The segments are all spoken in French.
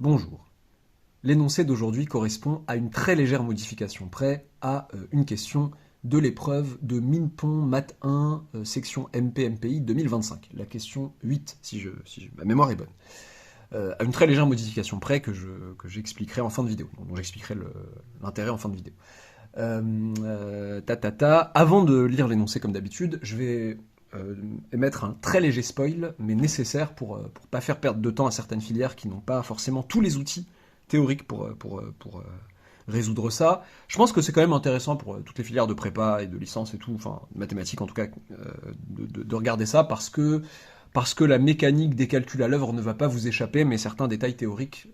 Bonjour. L'énoncé d'aujourd'hui correspond à une très légère modification près à une question de l'épreuve de Minpon Math 1 section MP-MPI 2025, la question 8 si ma mémoire est bonne. À une très légère modification près que j'expliquerai en fin de vidéo, dont j'expliquerai l'intérêt en fin de vidéo. Avant de lire l'énoncé comme d'habitude, je vais émettre un très léger spoil, mais nécessaire pour pas faire perdre de temps à certaines filières qui n'ont pas forcément tous les outils théoriques pour résoudre ça. Je pense que c'est quand même intéressant pour toutes les filières de prépa et de licence et tout, enfin mathématiques en tout cas, de regarder ça parce que la mécanique des calculs à l'œuvre ne va pas vous échapper, mais certains détails théoriques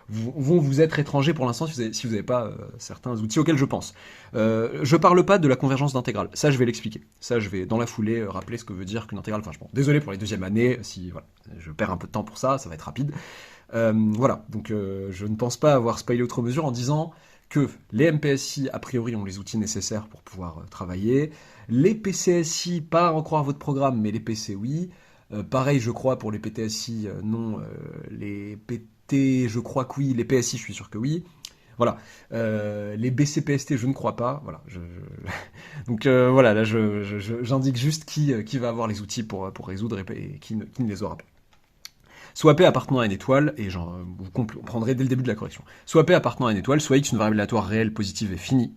vont vous être étrangers pour l'instant si vous n'avez pas certains outils auxquels je pense. Je parle pas de la convergence d'intégrale, ça je vais l'expliquer. Ça je vais dans la foulée rappeler ce que veut dire qu'une intégrale. Enfin, désolé pour les deuxièmes années, si voilà, je perds un peu de temps pour ça, ça va être rapide. Voilà, donc je ne pense pas avoir spoilé outre mesure en disant que les MPSI, a priori, ont les outils nécessaires pour pouvoir travailler. Les PCSI, pas à en croire votre programme, mais les PC, oui. Pareil, je crois, pour les PTSI, non. Les PT, je crois que oui. Les PSI, je suis sûr que oui. Voilà. Les BCPST, je ne crois pas. Voilà. Donc voilà, là, j'indique juste qui va avoir les outils pour résoudre et qui ne les aura pas. Soit P appartenant à une étoile, et vous comprendrez dès le début de la correction, soit P appartenant à une étoile, soit X une variable aléatoire réelle, positive et finie,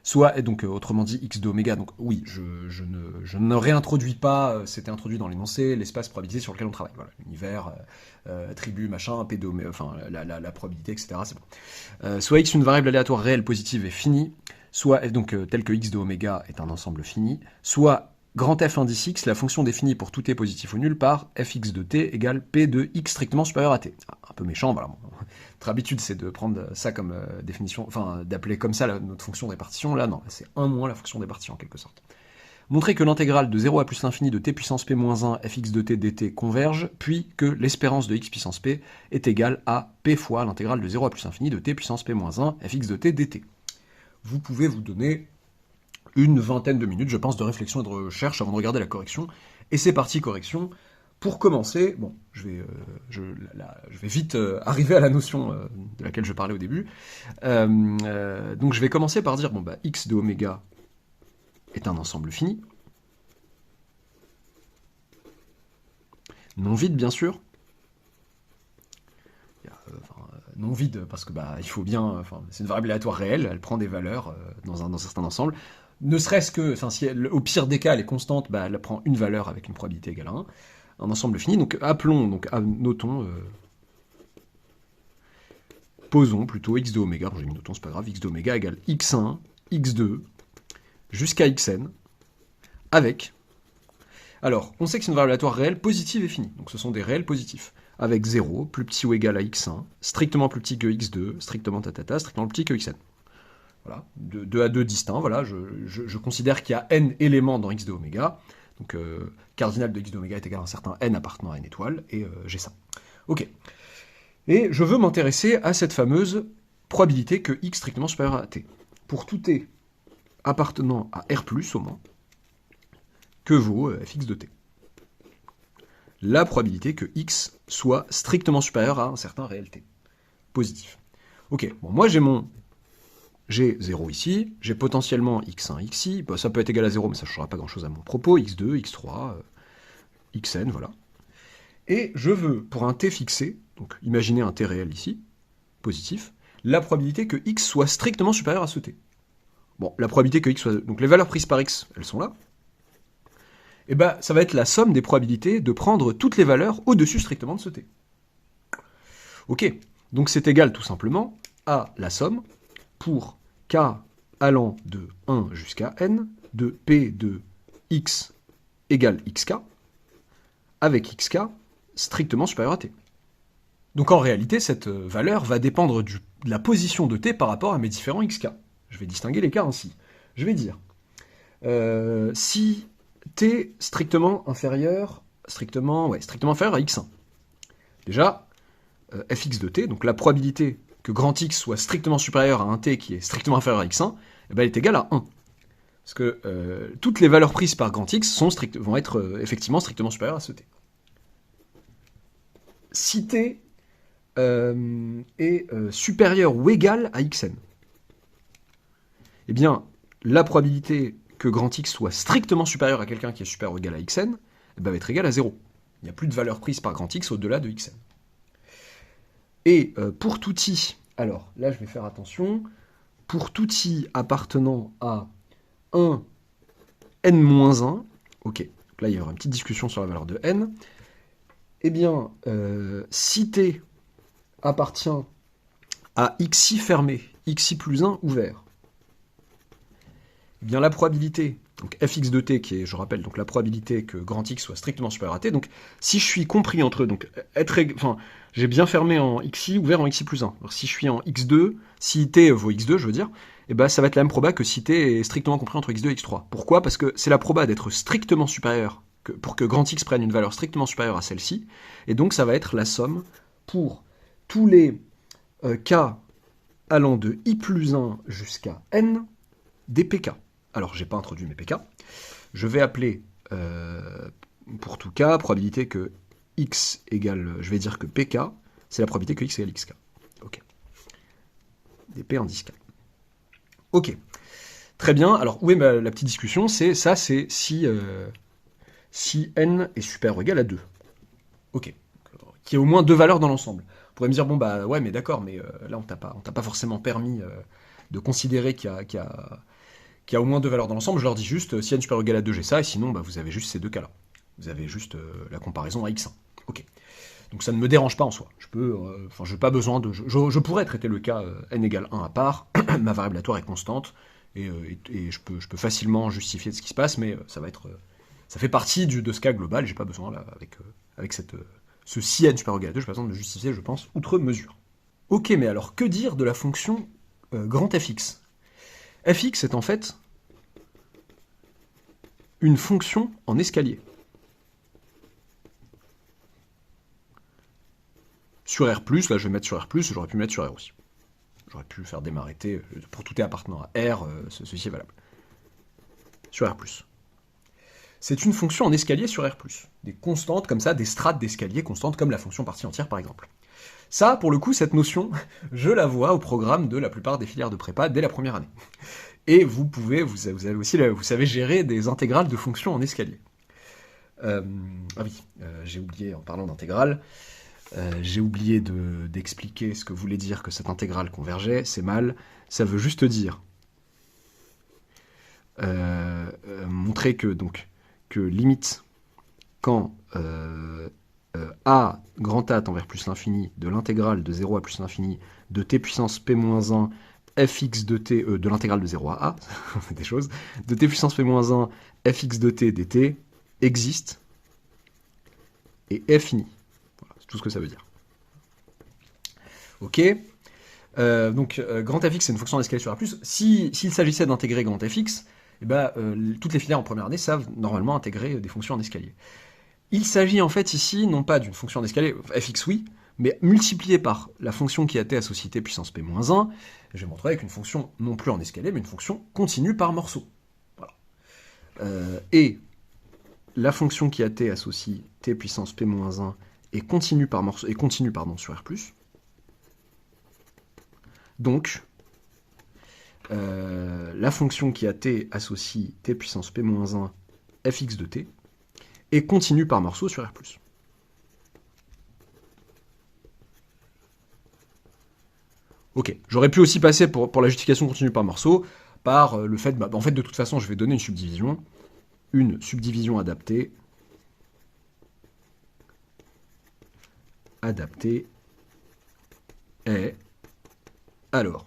soit, et donc autrement dit, X de oméga. Donc oui, je ne réintroduis pas, c'était introduit dans l'énoncé, l'espace probabilité sur lequel on travaille. Voilà, l'univers, attribut, machin, P de oméga, enfin la probabilité, etc. C'est bon. Soit X une variable aléatoire réelle, positive et finie, soit, donc tel que X de oméga est un ensemble fini, soit grand F indice X, la fonction définie pour tout t positif ou nul par fx de t égale p de x strictement supérieur à t. Un peu méchant, voilà. Notre habitude, c'est de prendre ça comme définition, enfin, d'appeler comme ça notre fonction de répartition. Là, non, c'est 1 moins la fonction de répartition, en quelque sorte. Montrer que l'intégrale de 0 à plus l'infini de t puissance p moins 1 fx de t dt converge, puis que l'espérance de x puissance p est égale à p fois l'intégrale de 0 à plus l'infini de t puissance p moins 1 fx de t dt. Vous pouvez vous donner une vingtaine de minutes, je pense, de réflexion et de recherche avant de regarder la correction. Et c'est parti, correction. Pour commencer, bon, je vais vite arriver à la notion de laquelle je parlais au début. Donc je vais commencer par dire, bon, bah, x de oméga est un ensemble fini. Non vide, bien sûr. Non vide, parce que bah, il faut bien... c'est une variable aléatoire réelle, elle prend des valeurs dans un certain ensemble. Ne serait-ce que, enfin, si au pire des cas, elle est constante, bah, elle prend une valeur avec une probabilité égale à 1. Un ensemble fini, donc appelons, donc notons, posons plutôt x de oméga, bon, j'ai mis notons, c'est pas grave, x de oméga égale x1, x2, jusqu'à xn, avec... Alors, on sait que c'est une variable aléatoire réelle positive et finie, donc ce sont des réels positifs, avec 0, plus petit ou égal à x1, strictement plus petit que x2, strictement strictement plus petit que xn. Voilà, 2 à 2 distincts, voilà, je considère qu'il y a n éléments dans x de oméga, donc cardinal de x de oméga est égal à un certain n appartenant à une étoile, et j'ai ça. Ok. Et je veux m'intéresser à cette fameuse probabilité que x strictement supérieur à t. Pour tout t appartenant à R+, au moins, que vaut fx de t. La probabilité que x soit strictement supérieur à un certain réel t. Positif. Ok, bon, moi j'ai 0 ici, j'ai potentiellement x1, xi, bah, ça peut être égal à 0, mais ça ne changera pas grand-chose à mon propos, x2, x3, xn, voilà. Et je veux, pour un t fixé, donc imaginez un t réel ici, positif, la probabilité que x soit strictement supérieur à ce t. Bon, la probabilité que x soit... Donc les valeurs prises par x, elles sont là. Et bah, ça va être la somme des probabilités de prendre toutes les valeurs au-dessus strictement de ce t. Ok, donc c'est égal tout simplement à la somme pour k allant de 1 jusqu'à n, de p de x égale xk, avec xk strictement supérieur à t. Donc en réalité, cette valeur va dépendre de la position de t par rapport à mes différents xk. Je vais distinguer les cas ainsi. Je vais dire, si t strictement inférieur à x1, déjà, fx de t, donc la probabilité que grand X soit strictement supérieur à un t qui est strictement inférieur à x1, eh ben, elle est égale à 1. Parce que toutes les valeurs prises par grand X vont être effectivement strictement supérieures à ce t. Si t est supérieur ou égal à xn. Eh bien, la probabilité que grand X soit strictement supérieur à quelqu'un qui est supérieur ou égal à xn, eh ben, va être égale à 0. Il n'y a plus de valeur prise par grand X au-delà de xn. Et pour tout i, alors là je vais faire attention, pour tout i appartenant à 1 n-1, ok, donc là il y aura une petite discussion sur la valeur de n, eh bien, si t appartient à xi fermé, xi plus 1 ouvert, eh bien la probabilité, donc fx de t, qui est, je rappelle, donc la probabilité que grand X soit strictement supérieur à t, donc si je suis compris entre eux, donc j'ai bien fermé en xi, ouvert en xi plus 1. Alors, si je suis en x2, si t vaut x2, je veux dire, eh ben, ça va être la même proba que si t est strictement compris entre x2 et x3. Pourquoi? Parce que c'est la proba d'être strictement supérieure, pour que grand X prenne une valeur strictement supérieure à celle-ci, et donc ça va être la somme pour tous les k allant de i plus 1 jusqu'à n des pk. Alors, j'ai pas introduit mes pk. Je vais appeler, pour tout cas, probabilité que x égale, je vais dire que pk, c'est la probabilité que x égale xk. Ok. Des p indice k. Ok. Très bien. Alors, où est la petite discussion? C'est si n est supérieur ou égal à 2. Ok. Qui a au moins 2 valeurs dans l'ensemble. Vous pourrez me dire, bon, bah ouais, mais d'accord, mais là, on t'a pas forcément permis de considérer qu'il y a au moins 2 valeurs dans l'ensemble. Je leur dis juste, si n supérieur ou égal à 2, j'ai ça, et sinon, bah, vous avez juste ces deux cas-là. Vous avez juste la comparaison à x1. Ok. Donc ça ne me dérange pas en soi. Je n'ai pas besoin de... Je pourrais traiter le cas n égale 1 à part, ma variable aléatoire est constante, et je peux facilement justifier de ce qui se passe, mais ça fait partie de ce cas global, j'ai pas besoin, là, avec ce si n supérieur ou égal à 2, j'ai pas besoin de le justifier, je pense, outre mesure. Ok, mais alors, que dire de la fonction grand fx? Fx est en fait une fonction en escalier. Sur R+, là je vais mettre sur R+, j'aurais pu mettre sur R aussi. J'aurais pu faire démarrer T, pour tout T appartenant à R, ceci est valable. Sur R+. C'est une fonction en escalier sur R+. Des constantes comme ça, des strates d'escalier constantes, comme la fonction partie entière par exemple. Ça, pour le coup, cette notion, je la vois au programme de la plupart des filières de prépa dès la première année. Et vous savez gérer des intégrales de fonctions en escalier. J'ai oublié, en parlant d'intégrales, j'ai oublié d'expliquer ce que voulait dire que cette intégrale convergeait, c'est mal, ça veut juste dire montrer que limite quand a grand A tend vers plus l'infini de l'intégrale de 0 à plus l'infini de t puissance p-1 fx de t de l'intégrale de 0 à a, des choses, de t puissance p-1 fx de t dt existe et est fini. C'est tout ce que ça veut dire. Ok. Grand fx, c'est une fonction d'escalier sur R+. S'il s'agissait d'intégrer grand fx, eh ben, toutes les filières en première année savent normalement intégrer des fonctions en escalier. Il s'agit en fait ici, non pas d'une fonction d'escalier, fx oui, mais multipliée par la fonction qui a t associée t puissance p-1, je vais montrer avec une fonction non plus en escalier, mais une fonction continue par morceau. Voilà. Et la fonction qui a t associe t puissance p-1 est continue par morceau, sur R+. Donc, la fonction qui a t associe t puissance p-1 fx de t est continue par morceau sur R+. Ok, j'aurais pu aussi passer pour la justification continue par morceau par le fait, en fait de toute façon je vais donner une subdivision adaptée est alors,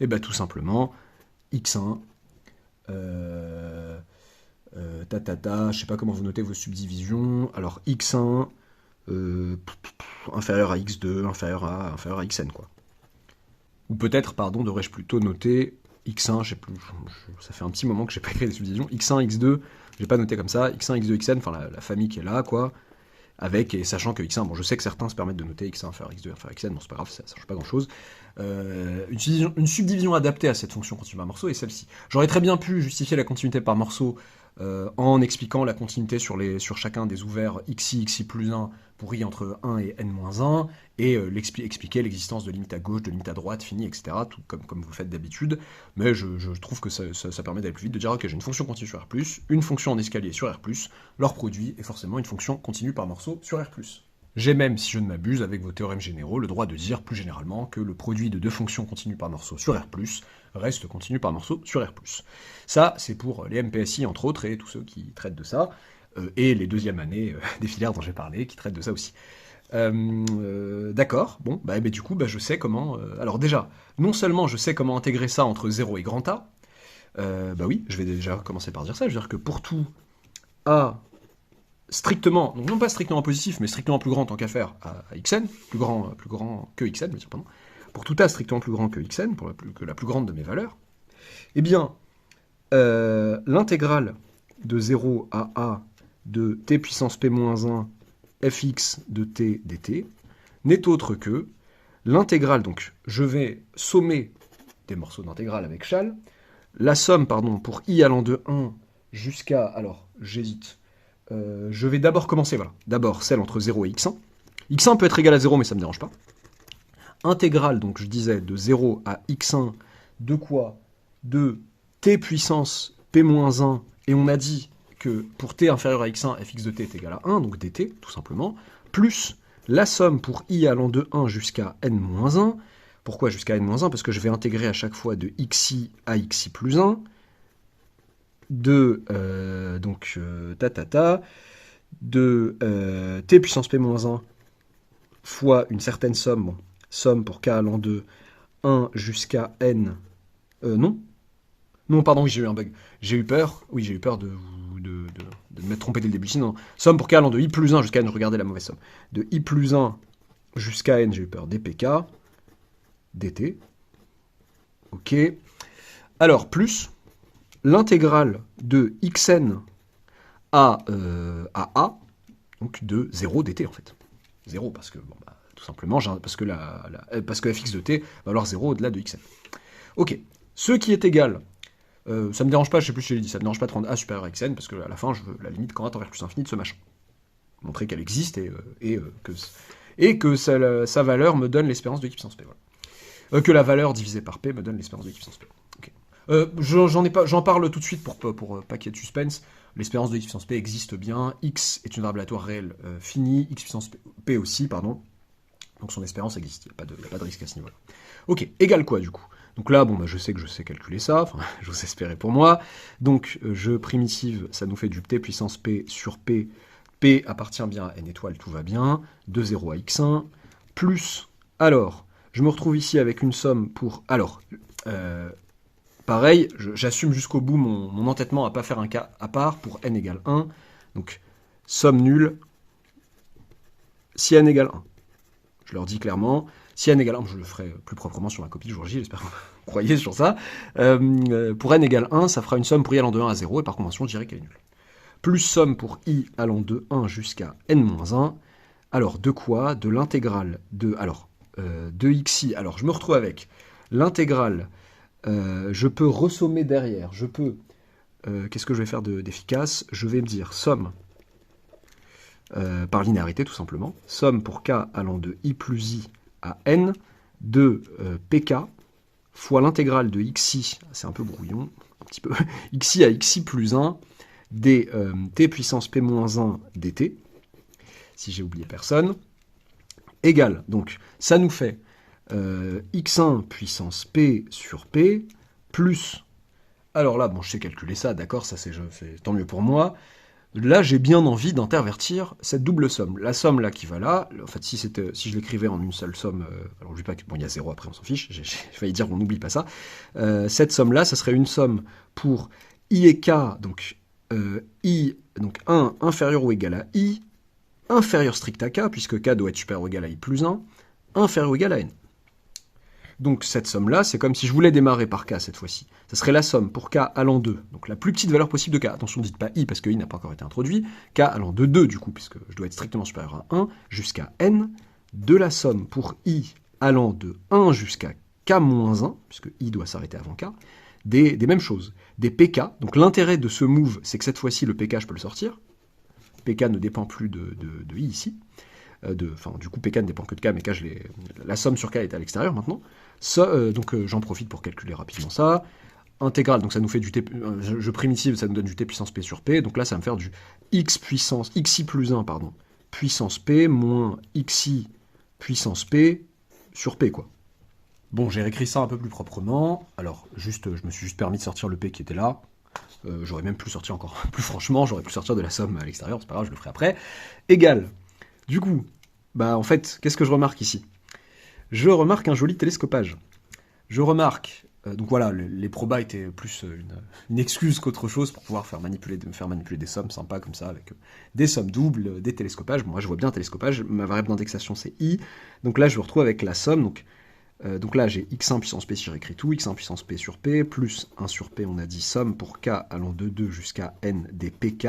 et bien tout simplement x1 je sais pas comment vous notez vos subdivisions, alors x1 inférieur à x2, inférieur à xn quoi. Ou peut-être, pardon, devrais-je plutôt noter x1, je sais plus, ça fait un petit moment que j'ai pas écrit des subdivisions, x1, x2, j'ai pas noté comme ça, x1, x2, xn, enfin la famille qui est là, quoi, avec, et sachant que x1, bon je sais que certains se permettent de noter x1 inférieur à x2, inférieur à xn, bon c'est pas grave, ça change pas grand-chose. Une subdivision adaptée à cette fonction continue par morceau est celle-ci. J'aurais très bien pu justifier la continuité par morceau en expliquant la continuité sur chacun des ouverts xi plus 1 pour i entre 1 et n-1, et expliquer l'existence de limites à gauche, de limites à droite, finies, etc., tout comme vous le faites d'habitude. Mais je trouve que ça permet d'aller plus vite, de dire ok, j'ai une fonction continue sur R+, une fonction en escalier sur R+, leur produit est forcément une fonction continue par morceau sur R+. J'ai même, si je ne m'abuse, avec vos théorèmes généraux, le droit de dire plus généralement que le produit de deux fonctions continues par morceau sur R+, reste continu par morceau sur R+. Ça, c'est pour les MPSI, entre autres, et tous ceux qui traitent de ça, et les deuxièmes années des filières dont j'ai parlé, qui traitent de ça aussi. D'accord, bon, du coup, je sais comment... alors déjà, non seulement je sais comment intégrer ça entre 0 et grand A, oui, je vais déjà commencer par dire ça, je veux dire que pour tout A strictement, donc non pas strictement positif, mais strictement plus grand tant qu'à faire à xn, plus grand que xn, bien sûr, pardon, pour tout A strictement plus grand que xn, que la plus grande de mes valeurs, eh bien, l'intégrale de 0 à a de t puissance p-1 fx de t dt n'est autre que l'intégrale, donc je vais sommer des morceaux d'intégrale avec Chal, la somme, pour i allant de 1 jusqu'à, alors j'hésite, je vais d'abord commencer, voilà, d'abord celle entre 0 et x1. x1 peut être égal à 0, mais ça ne me dérange pas. Intégrale, donc je disais, de 0 à x1, de quoi? De t puissance p-1, et on a dit que pour t inférieur à x1, fx de t est égal à 1, donc dt, tout simplement, plus la somme pour i allant de 1 jusqu'à n-1. Pourquoi jusqu'à n-1? Parce que je vais intégrer à chaque fois de xi à xi plus 1, de t puissance p-1 fois une certaine somme, somme pour k allant de 1 jusqu'à n, non, pardon, oui, j'ai eu un bug, j'ai eu peur de m'être trompé dès le début, sinon, somme pour k allant de i plus 1 jusqu'à n, je regardais la mauvaise somme, de i plus 1 jusqu'à n, j'ai eu peur, dpk, dt, ok, alors, plus l'intégrale de xn à a, donc de 0 dt en fait. 0 parce que, tout simplement, parce que fx de t va valoir 0 au-delà de xn. Ok, ce qui est égal, ça me dérange pas, je sais plus si je l'ai dit, ça me dérange pas de prendre a supérieur à xn, parce que à la fin, je veux la limite quand a tend vers plus infini de ce machin. Montrer qu'elle existe et que sa valeur me donne l'espérance de x puissance p. Voilà. Que la valeur divisée par p me donne l'espérance de x puissance p. J'en parle tout de suite pour pas qu'il y ait de suspense. L'espérance de x puissance p existe bien. X est une variable aléatoire réelle finie. X puissance p aussi, pardon. Donc son espérance existe. Il n'y a pas de risque à ce niveau-là. Ok, égale quoi du coup? Donc là, je sais que je sais calculer ça. Enfin, j'ose espérer pour moi. Donc, je primitive, ça nous fait du t puissance p sur p. P appartient bien à n étoile, tout va bien. De 0 à x1. Plus, alors, je me retrouve ici avec une somme pour... Alors, pareil, j'assume jusqu'au bout mon entêtement à pas faire un cas à part pour n égale 1. Donc, somme nulle si n égale 1. Je leur dis clairement, si n égale 1, je le ferai plus proprement sur ma copie le jour J, j'espère que vous croyez sur ça. Pour n égale 1, ça fera une somme pour i allant de 1 à 0, et par convention, je dirais qu'elle est nulle. Plus somme pour i allant de 1 jusqu'à n-1. Alors, de quoi? De l'intégrale de... Alors, de xi. Alors, je me retrouve avec l'intégrale... je peux ressommer derrière, je peux... qu'est-ce que je vais faire d'efficace? Je vais me dire somme, par linéarité tout simplement, somme pour k allant de i plus i à n, de pk, fois l'intégrale de xi, c'est un peu brouillon, un petit peu, xi à xi plus 1, des t puissance p-1 dt, si j'ai oublié personne, égale, donc ça nous fait... x1 puissance p sur p, plus... Alors là, je sais calculer ça, d'accord, ça c'est tant mieux pour moi. Là, j'ai bien envie d'intervertir cette double somme. La somme là qui va là, en fait, si je l'écrivais en une seule somme, alors je dis pas que... Bon, il y a 0 après, on s'en fiche, j'ai failli dire qu'on n'oublie pas ça. Cette somme-là, ça serait une somme pour i et k, donc i, donc 1 inférieur ou égal à i, inférieur strict à k, puisque k doit être supérieur ou égal à i plus 1, inférieur ou égal à n. Donc cette somme-là, c'est comme si je voulais démarrer par k cette fois-ci. Ça serait la somme pour k allant de, donc la plus petite valeur possible de k. Attention, ne dites pas i parce que i n'a pas encore été introduit. K allant de 2 du coup, puisque je dois être strictement supérieur à 1, jusqu'à n, de la somme pour i allant de 1 jusqu'à k-1, puisque i doit s'arrêter avant k, des mêmes choses. des pk. Donc l'intérêt de ce move, c'est que cette fois-ci, le pk, je peux le sortir. Pk ne dépend plus de i ici. Enfin, du coup, pk ne dépend que de k, mais k, la somme sur k est à l'extérieur maintenant. Donc j'en profite pour calculer rapidement ça. Intégrale, donc ça nous fait du t, jeu primitif, ça nous donne du t puissance p sur p. Donc là, ça va me faire du xi plus 1, pardon, puissance p moins xi puissance p sur p, quoi. Bon, j'ai réécrit ça un peu plus proprement. Alors, je me suis juste permis de sortir le p qui était là. J'aurais même pu sortir encore plus franchement, j'aurais pu sortir de la somme à l'extérieur, c'est pas grave, je le ferai après. Égal. Du coup, bah en fait, qu'est-ce que je remarque ici? Je remarque un joli télescopage. Je remarque, donc voilà, les probas étaient plus une excuse qu'autre chose pour pouvoir me faire manipuler des sommes sympas comme ça, avec des sommes doubles, des télescopages. Bon, moi je vois bien un télescopage, ma variable d'indexation c'est i, donc là je me retrouve avec la somme, donc là j'ai x1 puissance p, si je réécris tout, x1 puissance p sur p, plus 1 sur p, on a dit somme pour k allant de 2 jusqu'à n des pk,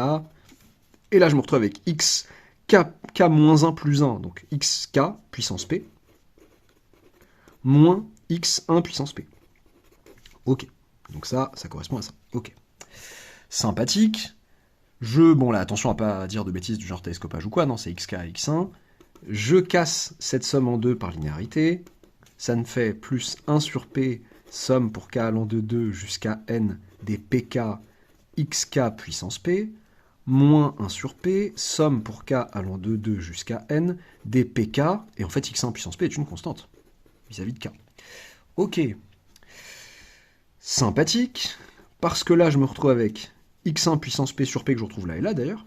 et là je me retrouve avec x, k moins 1 plus 1, donc xk puissance p, moins x1 puissance p. Ok, donc ça correspond à ça. Ok. Sympathique. Bon là, attention à pas dire de bêtises du genre télescopage ou quoi, non, c'est xk et x1. Je casse cette somme en deux par linéarité. Ça me fait plus 1 sur p, somme pour k allant de 2 jusqu'à n des pk xk puissance p, moins 1 sur p, somme pour k allant de 2 jusqu'à n des pk, et en fait x1 puissance p est une constante vis-à-vis de k. Ok. Sympathique, parce que là je me retrouve avec x1 puissance p sur p, que je retrouve là et là d'ailleurs,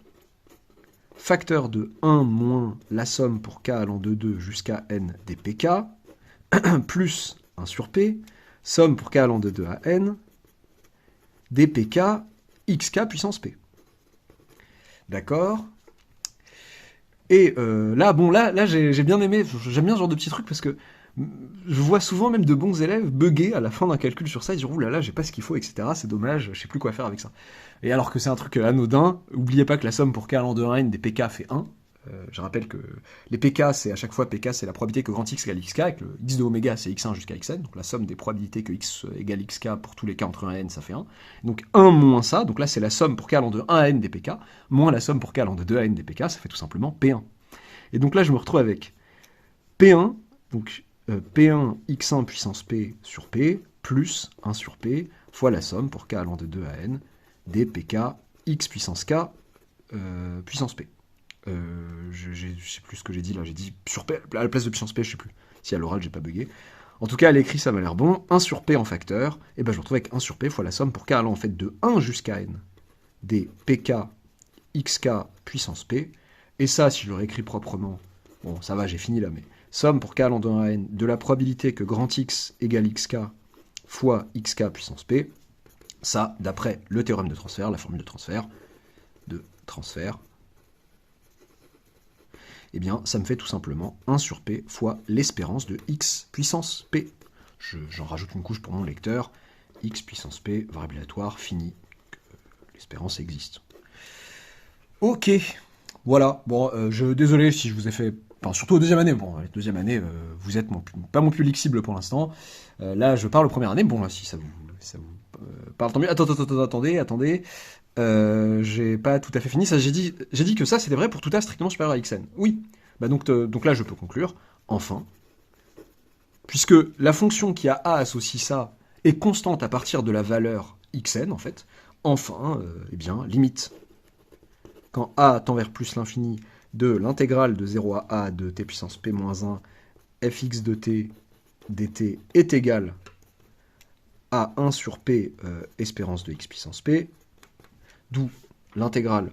facteur de 1 moins la somme pour k allant de 2 jusqu'à n des pk, plus 1 sur p, somme pour k allant de 2 à n, des pk xk puissance p. D'accord. Et là j'ai bien aimé, j'aime bien ce genre de petits trucs parce que je vois souvent même de bons élèves bugger à la fin d'un calcul sur ça, ils disent ouh là là, j'ai pas ce qu'il faut, etc. C'est dommage, je sais plus quoi faire avec ça. Et alors que c'est un truc anodin, oubliez pas que la somme pour k allant de 1 à n des pk fait 1. Je rappelle que les pk, c'est à chaque fois pk, c'est la probabilité que grand x égale xk, et que le x de oméga, c'est x1 jusqu'à xn, donc la somme des probabilités que x égale xk pour tous les k entre 1 et n, ça fait 1. Donc 1 moins ça, donc là c'est la somme pour k allant de 1 à n des pk, moins la somme pour k allant de 2 à n des pk, ça fait tout simplement p1. Et donc là je me retrouve avec p1, donc p1 x1 puissance p sur p, plus 1 sur p, fois la somme pour k allant de 2 à n, des pk x puissance k puissance p. Je sais plus ce que j'ai dit là, j'ai dit sur p, à la place de puissance p, je sais plus. Si à l'oral j'ai pas bugué. En tout cas, à l'écrit ça m'a l'air bon. 1 sur p en facteur, et ben je me retrouve avec 1 sur p fois la somme pour k allant en fait de 1 jusqu'à n, des pk xk puissance p. Et ça, si je le réécris proprement, bon ça va, j'ai fini là, mais somme pour k allant de 1 à n de la probabilité que grand x égale xk fois xk puissance p. Ça, d'après le théorème de transfert, la formule de transfert, eh bien, ça me fait tout simplement 1 sur p fois l'espérance de x puissance p. J'en rajoute une couche pour mon lecteur. X puissance p, variable aléatoire, fini. L'espérance existe. Ok, voilà. Bon, désolé si je vous ai fait... Enfin, surtout aux deuxième année. Bon, la deuxième année, vous êtes pas mon public cible pour l'instant. Là, je parle aux premières années. Bon, là, si ça vous parle, tant mieux. Attendez. J'ai pas tout à fait fini. J'ai dit que ça, c'était vrai pour tout A strictement supérieur à xn. Oui. Bah donc là, je peux conclure. Enfin, puisque la fonction qui a A associe ça est constante à partir de la valeur xn, en fait, enfin, eh bien, limite. Quand A tend vers plus l'infini de l'intégrale de 0 à A de t puissance p moins 1 fx de t dt est égal à 1 sur p espérance de x puissance p, d'où l'intégrale...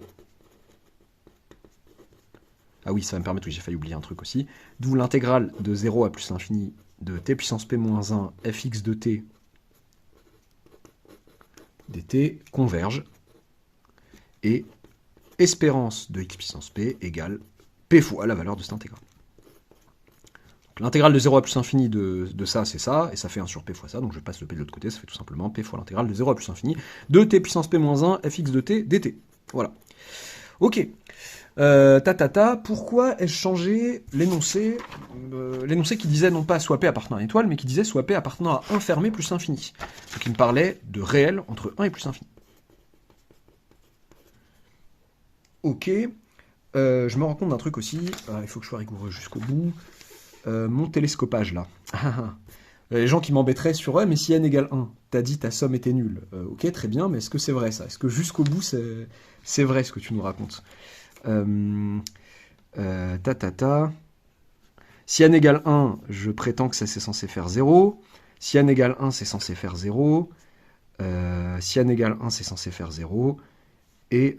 Ah oui, ça va me permettre, oui, j'ai failli oublier un truc aussi, d'où l'intégrale de 0 à plus l'infini de t puissance p moins 1 fx de t dt converge, et espérance de x puissance p égale p fois la valeur de cette intégrale. L'intégrale de 0 à plus infini de ça, c'est ça, et ça fait 1 sur p fois ça, donc je passe le p de l'autre côté, ça fait tout simplement p fois l'intégrale de 0 à plus infini de t puissance p moins 1 fx de t dt. Voilà. Ok. Pourquoi ai-je changé l'énoncé qui disait non pas soit P appartenant à une étoile, mais qui disait soit P appartenant à 1 fermé plus infini. Ce qui me parlait de réel entre 1 et plus infini. Ok. Je me rends compte d'un truc aussi. Il faut que je sois rigoureux jusqu'au bout. Mon télescopage, là. Les gens qui m'embêteraient sur mais si n égale 1, t'as dit ta somme était nulle. Ok, très bien, mais est-ce que c'est vrai ça? Est-ce que jusqu'au bout c'est vrai ce que tu nous racontes? Si n égale 1, je prétends que ça c'est censé faire 0. Si n égale 1, c'est censé faire 0. Si n égale 1, c'est censé faire 0. Et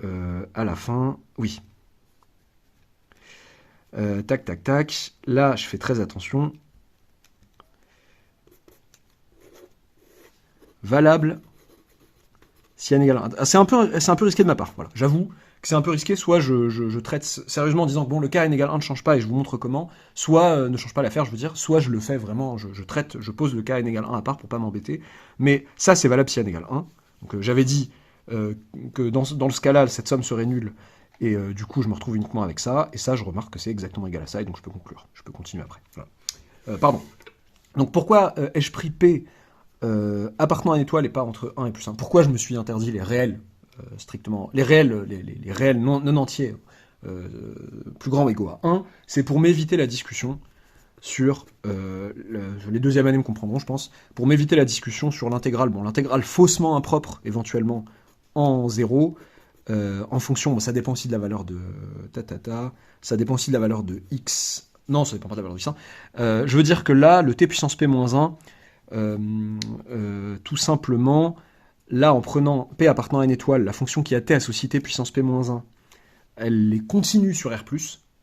à la fin, oui. Tac. Là, je fais très attention. Valable si n égale 1. C'est un peu risqué de ma part, voilà. J'avoue que c'est un peu risqué, soit je traite sérieusement en disant que bon, le cas n égale 1 ne change pas et je vous montre comment, soit ne change pas l'affaire, je veux dire, soit je le fais vraiment, je pose le cas n égale 1 à part pour pas m'embêter, mais ça c'est valable si n égale 1. Donc j'avais dit que dans ce cas-là, cette somme serait nulle, et du coup je me retrouve uniquement avec ça, et ça je remarque que c'est exactement égal à ça, et donc je peux conclure, je peux continuer après. Voilà. Pardon. Donc pourquoi ai-je pris P appartenant à une étoile et pas entre 1 et plus 1. Pourquoi je me suis interdit les réels strictement, les réels non entiers plus grands ou égaux à 1, c'est pour m'éviter la discussion sur, les deuxièmes années me comprendront je pense, pour m'éviter la discussion sur l'intégrale, bon l'intégrale faussement impropre éventuellement en 0, en fonction, bon, ça dépend aussi de la valeur de ça dépend aussi de la valeur de x, non ça dépend pas de la valeur de x, je veux dire que là, le t puissance p-1, tout simplement, là, en prenant P appartenant à une étoile, la fonction qui a T associée T puissance P-1, elle est continue sur R+,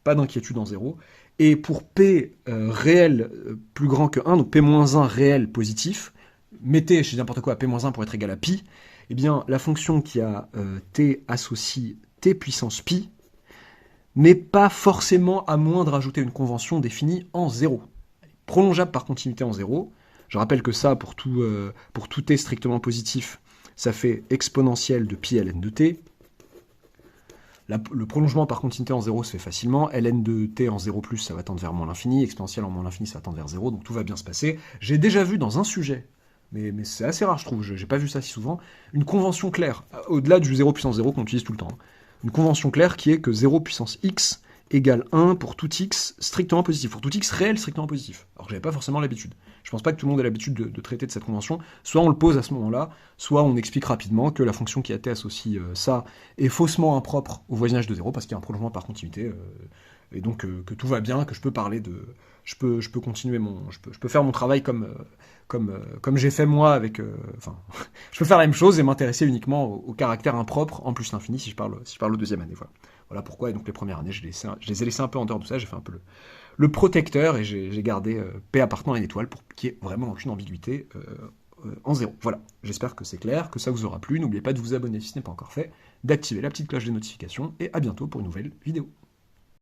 pas d'inquiétude en 0, et pour P réel plus grand que 1, donc P-1 réel positif, mettez, je dis n'importe quoi, P-1 pour être égal à pi, eh bien, la fonction qui a T associe T puissance pi n'est pas forcément à moins de rajouter une convention définie en 0. Elle est prolongeable par continuité en 0. Je rappelle que ça, pour tout t strictement positif, ça fait exponentielle de pi ln de t. Le prolongement par continuité en 0 se fait facilement. Ln de t en 0+, ça va tendre vers moins l'infini. Exponentielle en moins l'infini, ça va tendre vers 0. Donc tout va bien se passer. J'ai déjà vu dans un sujet, mais c'est assez rare, je trouve, j'ai pas vu ça si souvent, une convention claire, au-delà du 0 puissance 0 qu'on utilise tout le temps. Une convention claire qui est que 0 puissance x égale 1 pour tout x strictement positif, pour tout x réel strictement positif. Alors que j'avais pas forcément l'habitude. Je pense pas que tout le monde ait l'habitude de traiter de cette convention. Soit on le pose à ce moment-là, soit on explique rapidement que la fonction qui a t associe ça est faussement impropre au voisinage de 0 parce qu'il y a un prolongement par continuité, et donc que tout va bien, que je peux parler de... Je peux continuer je peux faire mon travail comme j'ai fait moi avec... je peux faire la même chose et m'intéresser uniquement au caractère impropre en plus l'infini si je parle aux deuxième année. Voilà pourquoi, et donc les premières années, je les ai laissées un peu en dehors de ça, j'ai fait un peu le protecteur, et j'ai gardé P appartenant à une étoile pour qu'il n'y ait vraiment aucune ambiguïté en 0. Voilà, j'espère que c'est clair, que ça vous aura plu. N'oubliez pas de vous abonner si ce n'est pas encore fait, d'activer la petite cloche des notifications, et à bientôt pour une nouvelle vidéo.